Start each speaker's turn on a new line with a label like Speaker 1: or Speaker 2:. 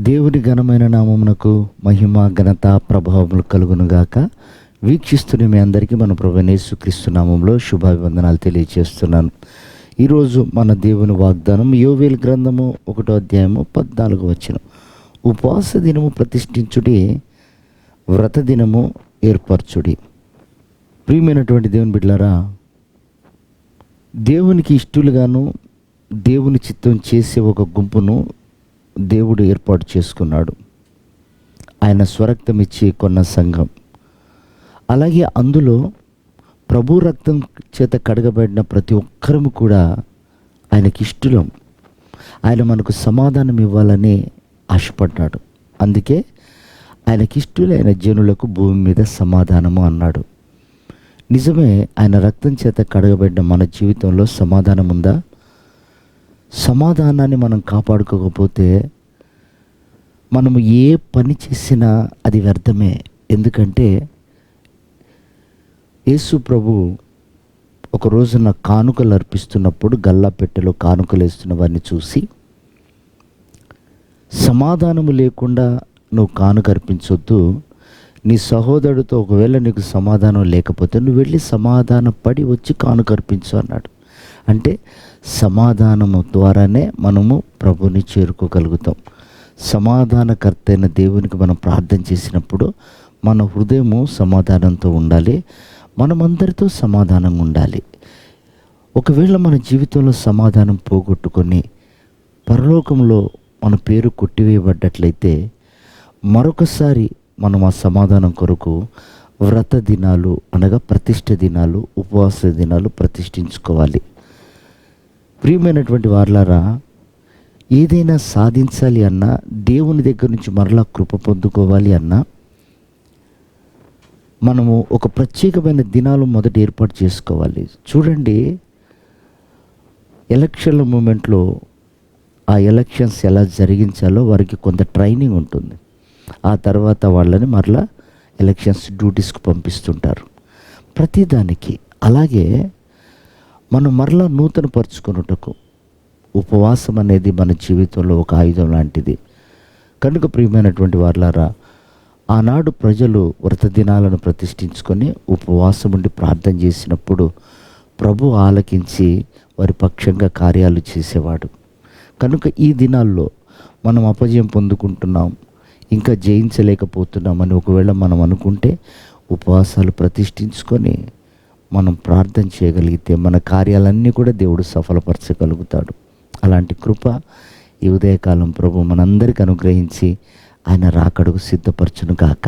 Speaker 1: దేవుని ఘనమైన నామమునకు మహిమ ఘనత ప్రభావములు కలుగునుగాక. వీక్షిస్తున్న మీ అందరికీ మన ప్రభువైన యేసుక్రీస్తు నామములో శుభాభివందనాలు తెలియజేస్తున్నాను. ఈరోజు మన దేవుని వాగ్దానం యోవేలు గ్రంథము 1వ అధ్యాయము 14వ వచనం. ఉపవాస దినము ప్రతిష్ఠించుడి, వ్రత దినము ఏర్పరచుడి. ప్రియమైనటువంటి దేవుని బిడ్డలారా, దేవునికి ఇష్టలుగాను దేవుని చిత్తం చేసే ఒక గుంపును దేవుడు ఏర్పాటు చేసుకున్నాడు. ఆయన స్వరక్తం ఇచ్చి కొన్న సంఘం. అలాగే అందులో ప్రభు రక్తం చేత కడగబడిన ప్రతి ఒక్కరము కూడా ఆయనకి ఇష్టలం. ఆయన మనకు సమాధానం ఇవ్వాలని ఆశపడ్డాడు. అందుకే ఆయనకిష్టులైన జనులకు భూమి మీద సమాధానము అన్నాడు. నిజమే, ఆయన రక్తం చేత కడగబడిన మన జీవితంలో సమాధానం ఉందా? సమాధానాన్ని మనం కాపాడుకోకపోతే మనము ఏ పని చేసినా అది వ్యర్థమే. ఎందుకంటే యేసు ప్రభు ఒక రోజున కానుకలు అర్పిస్తున్నప్పుడు గల్లా పెట్టెలో కానుకలు వేస్తున్న వారిని చూసి, సమాధానము లేకుండా నువ్వు కానుక అర్పించొద్దు, నీ సహోదరుడితో ఒకవేళ నీకు సమాధానం లేకపోతే నువ్వు వెళ్ళి సమాధానం పడి వచ్చి కానుక అర్పించు అన్నాడు. అంటే సమాధానము ద్వారానే మనము ప్రభుని చేరుకోగలుగుతాం. సమాధానకర్త అయిన దేవునికి మనం ప్రార్థన చేసినప్పుడు మన హృదయము సమాధానంతో ఉండాలి, మనమందరితో సమాధానంగా ఉండాలి. ఒకవేళ మన జీవితంలో సమాధానం పోగొట్టుకొని పరలోకంలో మన పేరు కొట్టివేయబడ్డట్లయితే మరొకసారి మనం ఆ సమాధానం కొరకు వ్రత దినాలు అనగా ప్రతిష్ఠ దినాలు, ఉపవాస దినాలు ప్రతిష్ఠించుకోవాలి. ప్రియమైనటువంటి వారలారా, ఏదైనా సాధించాలి అన్నా, దేవుని దగ్గర నుంచి మరలా కృప పొందుకోవాలి అన్నా, మనము ఒక ప్రత్యేకమైన దినాలు మొదట ఏర్పాటు చేసుకోవాలి. చూడండి, ఎలక్షన్ల మూమెంట్లో ఆ ఎలక్షన్స్ ఎలా జరిగించాలో వారికి కొంత ట్రైనింగ్ ఉంటుంది. ఆ తర్వాత వాళ్ళని మరలా ఎలక్షన్స్ డ్యూటీస్కి పంపిస్తుంటారు ప్రతిదానికి. అలాగే మనం మరలా నూతన పరుచుకొనుటకు ఉపవాసం అనేది మన జీవితంలో ఒక ఆయుధం లాంటిది. కనుక ప్రియమైనటువంటి వారలారా, ఆనాడు ప్రజలు వ్రత దినాలను ప్రతిష్ఠించుకొని ఉపవాసం ఉండి ప్రార్థన చేసినప్పుడు ప్రభు ఆలకించి వారి పక్షంగా కార్యాలు చేసేవాడు. కనుక ఈ దినాల్లో మనం అపజయం పొందుకుంటున్నాం, ఇంకా జయించలేకపోతున్నామని ఒకవేళ మనం అనుకుంటే ఉపవాసాలు ప్రతిష్ఠించుకొని మనం ప్రార్థన చేయగలిగితే మన కార్యాలన్నీ కూడా దేవుడు సఫలపరచగలుగుతాడు. అలాంటి కృప ఈ ఉదయకాలం ప్రభు మనందరికీ అనుగ్రహించి ఆయన రాకడకు సిద్ధపరచును గాక.